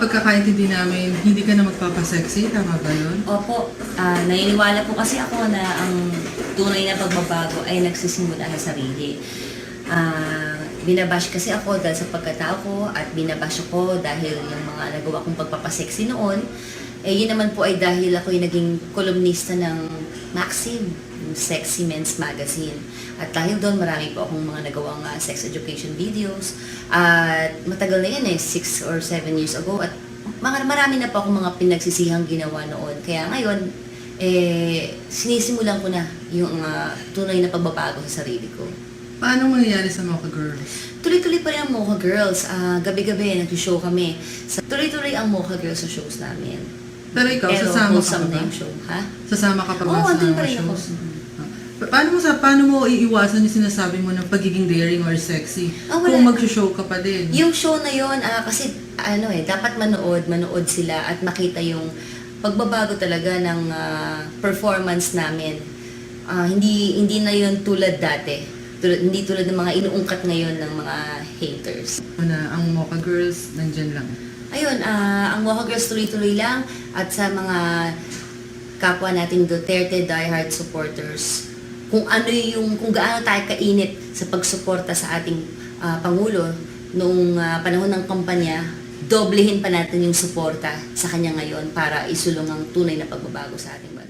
Pagkakaintindi namin, hindi ka na magpapasexy, tama ba yun? Opo, naniniwala po kasi ako na ang tunay na pagbabago ay nagsisimula sa sarili. Binabash kasi ako dahil sa pagkatao ko at binabash ako dahil yung mga nagawa kong pagpapasexy noon. Yun naman po ay dahil ako yung naging kolumnista ng Maxim, yung Sexy Men's Magazine. At dahil doon, marami po akong mga nagawang sex education videos. At matagal na yan 6 or 7 years ago. At marami na po akong mga pinagsisihang ginawa noon. Kaya ngayon, sinisimulan ko na yung tunay na pagbabago sa sarili ko. Paano mangyayari sa Mocha Girls? Tuloy-tuloy pa rin ang Mocha Girls. Gabi-gabi, nag-show kami. Tuloy-tuloy ang Mocha Girls sa shows namin. Pero ikaw, sasama ka wholesome pa na ba? yung show, ha? Sasama ka pa ba Oo, sa andun pa mga rin ako. shows? Paano mo iiwasan yung sinasabi mo ng pagiging daring or sexy Wala. kung mag-show ka pa din? Yung show na yon kasi dapat manood sila at makita yung pagbabago talaga ng performance namin. Hindi na yon tulad dati. Hindi tulad ng mga inuungkat ngayon ng mga haters. Ang Mocha Girls, nandyan lang. Ayun, ang Mocha Girls tuloy-tuloy lang at sa mga kapwa nating Duterte diehard supporters, kung gaano tayo kainit sa pagsuporta sa ating Pangulo noong panahon ng kampanya, doblehin pa natin yung suporta sa kanya ngayon para isulong ang tunay na pagbabago sa ating bansa.